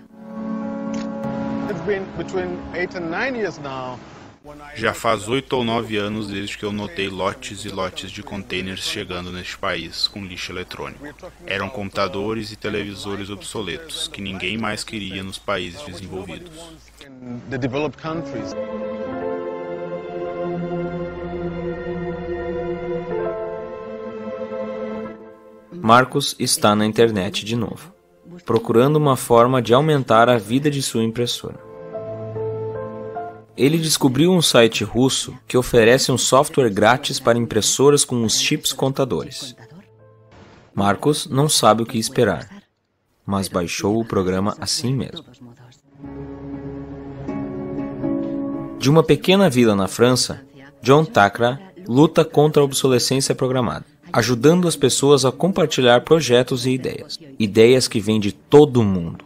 Já faz 8 ou 9 anos desde que eu notei lotes e lotes de containers chegando neste país com lixo eletrônico. Eram computadores e televisores obsoletos, que ninguém mais queria nos países desenvolvidos. Marcos está na internet de novo, procurando uma forma de aumentar a vida de sua impressora. Ele descobriu um site russo que oferece um software grátis para impressoras com os chips contadores. Marcos não sabe o que esperar, mas baixou o programa assim mesmo. De uma pequena vila na França, John Thackra luta contra a obsolescência programada, ajudando as pessoas a compartilhar projetos e ideias que vêm de todo mundo.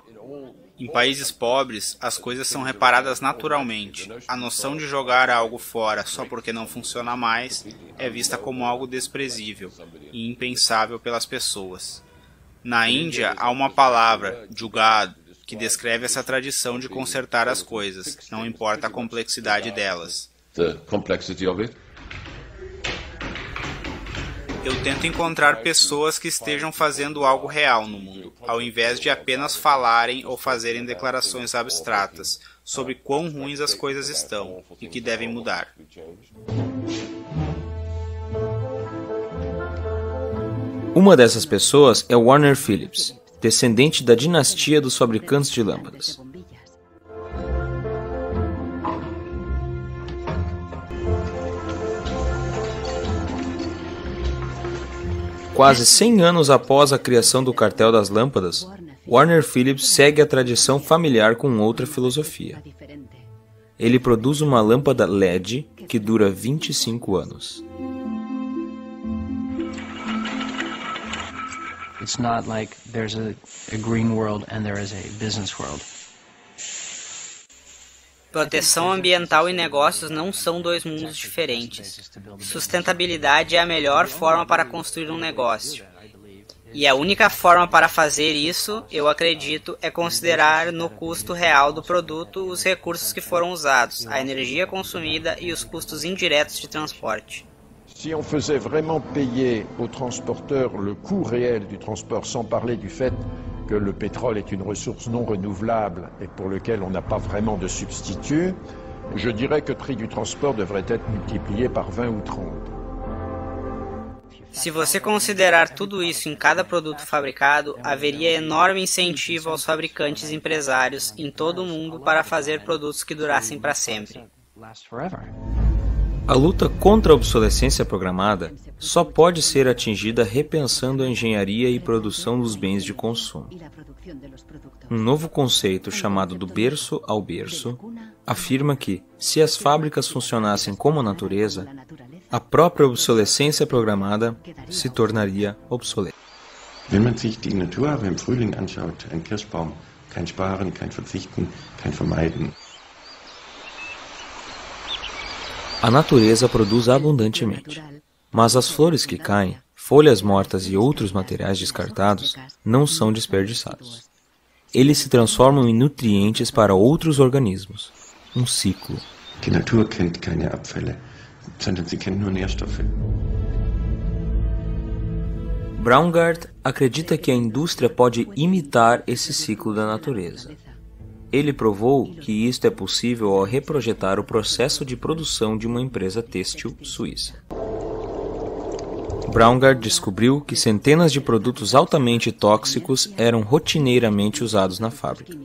Em países pobres, as coisas são reparadas naturalmente. A noção de jogar algo fora só porque não funciona mais é vista como algo desprezível e impensável pelas pessoas. Na Índia, há uma palavra, jugad, que descreve essa tradição de consertar as coisas, não importa a complexidade delas. The complexity of it. Eu tento encontrar pessoas que estejam fazendo algo real no mundo, ao invés de apenas falarem ou fazerem declarações abstratas sobre quão ruins as coisas estão e que devem mudar. Uma dessas pessoas é Warner Phillips, descendente da dinastia dos fabricantes de lâmpadas. Quase 100 anos após a criação do cartel das lâmpadas, Warner Phillips segue a tradição familiar com outra filosofia. Ele produz uma lâmpada LED que dura 25 anos. It's not like there's a green world and there is a business world. Proteção ambiental e negócios não são dois mundos diferentes. Sustentabilidade é a melhor forma para construir um negócio. E a única forma para fazer isso, eu acredito, é considerar no custo real do produto os recursos que foram usados, a energia consumida e os custos indiretos de transporte. Si on faisait vraiment payer aux transporteurs le coût réel du transport, sans parler du fait que le pétrole est une ressource non renouvelable et pour lequel on n'a pas vraiment de substitut, je dirais que le prix du transport devrait être multiplié par 20 ou 30. Se você considerar tudo isso em cada produto fabricado, haveria enorme incentivo aos fabricantes e empresários em todo o mundo para fazer produtos que durassem para sempre. A luta contra a obsolescência programada só pode ser atingida repensando a engenharia e produção dos bens de consumo. Um novo conceito chamado do berço ao berço afirma que, se as fábricas funcionassem como a natureza, a própria obsolescência programada se tornaria obsoleta. Wenn man sich die Natur im Frühling anschaut, ein Kirschbaum, kein Sparen, kein Verzichten, kein Vermeiden. A natureza produz abundantemente, mas as flores que caem, folhas mortas e outros materiais descartados não são desperdiçados. Eles se transformam em nutrientes para outros organismos. Um ciclo. Die Natur kennt keine Abfälle, sondern sie kennt nur Nährstoffe. Braungart acredita que a indústria pode imitar esse ciclo da natureza. Ele provou que isto é possível ao reprojetar o processo de produção de uma empresa têxtil suíça. Braungart descobriu que centenas de produtos altamente tóxicos eram rotineiramente usados na fábrica.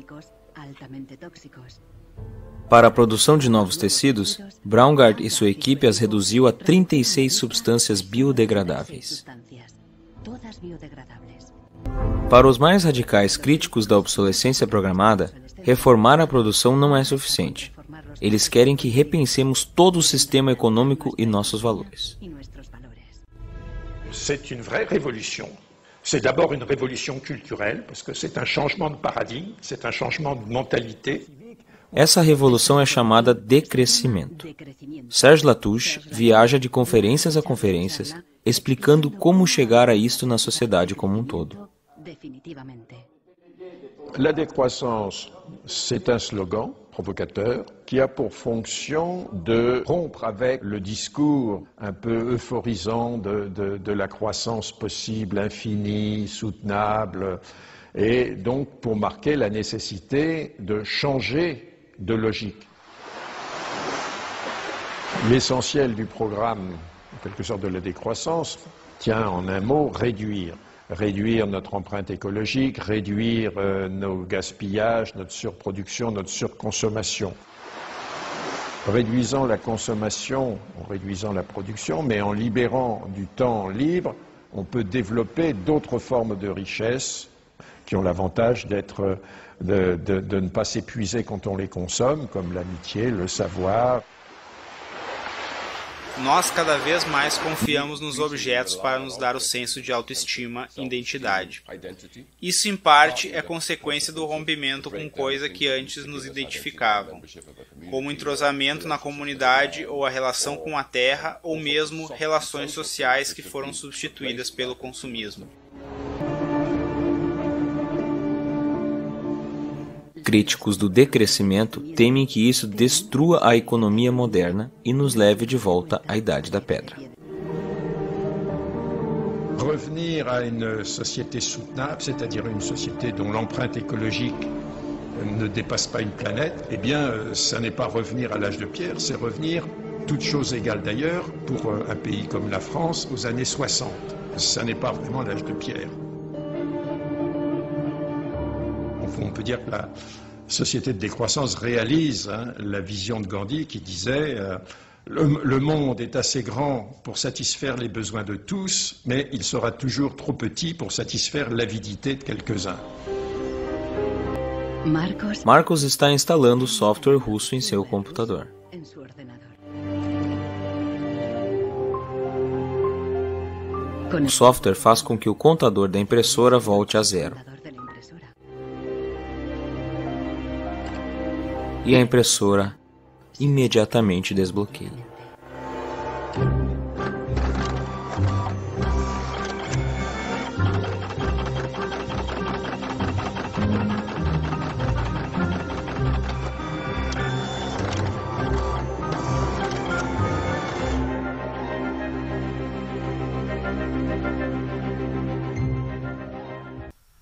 Para a produção de novos tecidos, Braungart e sua equipe as reduziu a 36 substâncias biodegradáveis. Para os mais radicais críticos da obsolescência programada, reformar a produção não é suficiente. Eles querem que repensemos todo o sistema econômico e nossos valores. C'est une vraie révolution. C'est d'abord une révolution culturelle, parce que c'est un changement de paradigme, c'est un changement de mentalité. Essa revolução é chamada de crescimento. Serge Latouche viaja de conferências a conferências, explicando como chegar a isto na sociedade como um todo. La décroissance, c'est un slogan provocateur qui a pour fonction de rompre avec le discours un peu euphorisant de la croissance possible, infinie, soutenable, et donc pour marquer la nécessité de changer de logique. L'essentiel du programme, en quelque sorte, de la décroissance, tient en un mot réduire. réduire notre empreinte écologique, réduire nos gaspillages, notre surproduction, notre surconsommation. Réduisant la consommation, en réduisant la production, mais en libérant du temps libre, on peut développer d'autres formes de richesse qui ont l'avantage d'être, de ne pas s'épuiser quand on les consomme, comme l'amitié, le savoir. Nós cada vez mais confiamos nos objetos para nos dar o senso de autoestima e identidade. Isso, em parte, é consequência do rompimento com coisas que antes nos identificavam, como o entrosamento na comunidade ou a relação com a terra, ou mesmo relações sociais que foram substituídas pelo consumismo. Críticos do decrescimento temem que isso destrua a economia moderna e nos leve de volta à Idade da Pedra. Revenir à une société soutenable, c'est-à-dire une société dont l'empreinte écologique ne dépasse pas une planète, eh bien, ça n'est pas revenir à l'âge de pierre, c'est revenir, toutes choses égales d'ailleurs, pour un pays comme la France, aux années 60. Ça n'est pas vraiment l'âge de pierre. On peut dire que la société de décroissance réalise la vision de Gandhi qui disait le monde est assez grand pour satisfaire les besoins de tous, mais il sera toujours trop petit pour satisfaire l'avidité de quelques-uns. Marcos está instalando o software russo em seu computador. O software faz com que o contador da impressora volte a zero. E a impressora imediatamente desbloqueia.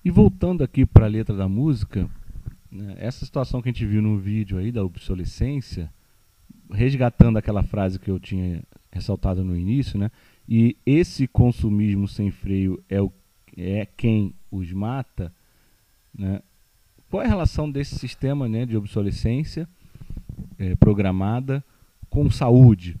E voltando aqui para a letra da música, essa situação que a gente viu no vídeo aí da obsolescência, resgatando aquela frase que eu tinha ressaltado no início, né? E esse consumismo sem freio é quem os mata, né? Qual é a relação desse sistema, né, de obsolescência programada com saúde?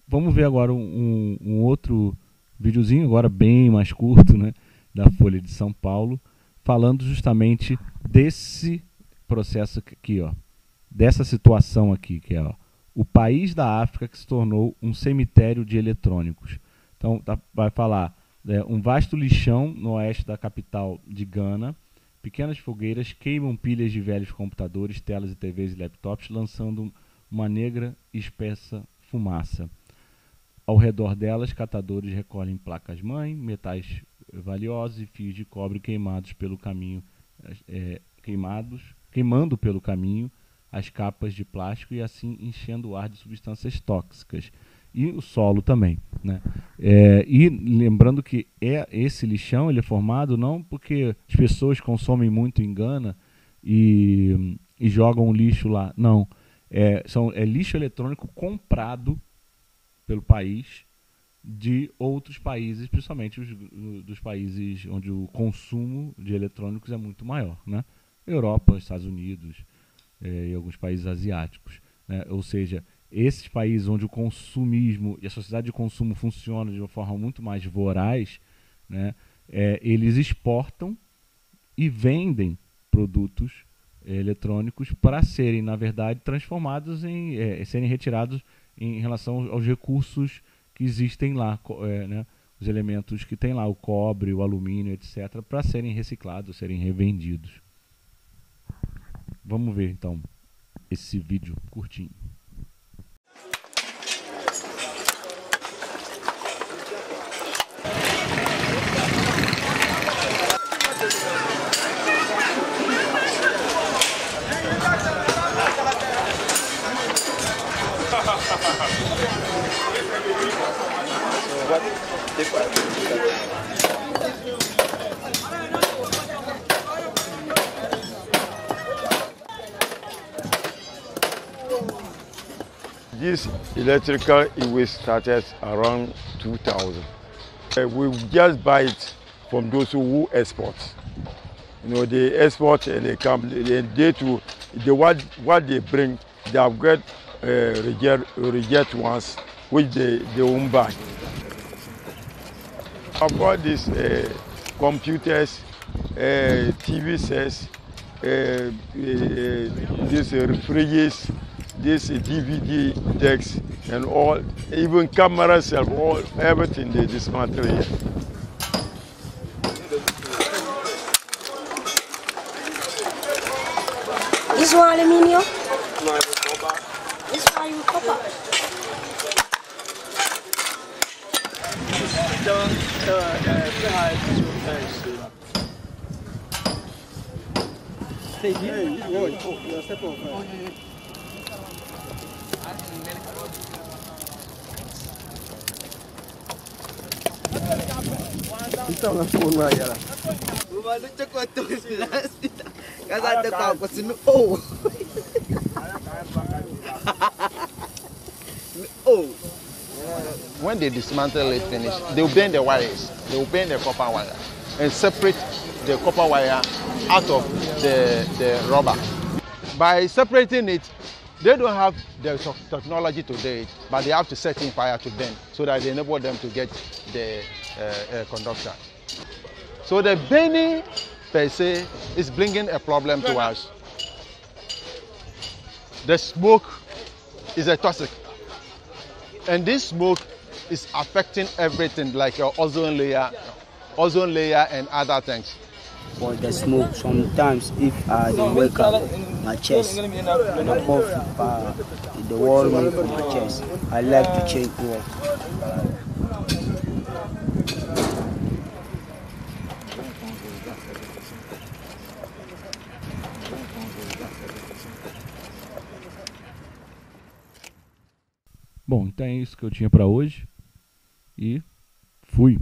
Vamos ver agora um outro videozinho, agora bem mais curto, né, da Folha de São Paulo, falando justamente desse processo aqui, ó, dessa situação aqui, que é, ó, o país da África que se tornou um cemitério de eletrônicos. Então, vai falar um vasto lixão no oeste da capital de Gana. Pequenas fogueiras queimam pilhas de velhos computadores, telas e TVs e laptops, lançando uma negra e espessa fumaça. Ao redor delas, catadores recolhem placas-mãe, metais valiosos e fios de cobre queimados pelo caminho, queimando pelo caminho as capas de plástico e assim enchendo o ar de substâncias tóxicas. E o solo também, né? E lembrando que esse lixão ele é formado não porque as pessoas consomem muito em Gana e jogam lixo lá, não. É lixo eletrônico comprado pelo país de outros países, principalmente dos países onde o consumo de eletrônicos é muito maior, né? Europa, Estados Unidos e alguns países asiáticos, né? Ou seja, esses países onde o consumismo e a sociedade de consumo funciona de uma forma muito mais voraz, né? Eles exportam e vendem produtos eletrônicos para serem, na verdade, transformados serem retirados em relação aos recursos que existem lá, né? Os elementos que tem lá, o cobre, o alumínio, etc., para serem reciclados, serem revendidos. Vamos ver, então, esse vídeo curtinho. This electrical e-waste started around 2000. We just buy it from those who export. You know, they export and they come, they too, what they bring, they have got reject ones, which they won't buy. I've got these computers, TV sets, these refrigerators, these DVD decks, and all, even cameras, everything they dismantle here. This one aluminium? This one you copper. Então na forma aí ela. O maluco te contou isso lá. Casa de carro assim oh. Oh. When they dismantle it finish, they will bend the wires. They will bend the copper wire and separate the copper wire out of the rubber. By separating it, they don't have the technology to do it, but they have to set in fire to burn so that they enable them to get the conductor. So the burning per se is bringing a problem to us. The smoke is a toxic, and this smoke is affecting everything like your ozone layer and other things. For the smoke, sometimes if I wake up, my chest, the cough, the warming for my chest, I like to change work. Bom, então é isso que eu tinha para hoje e fui.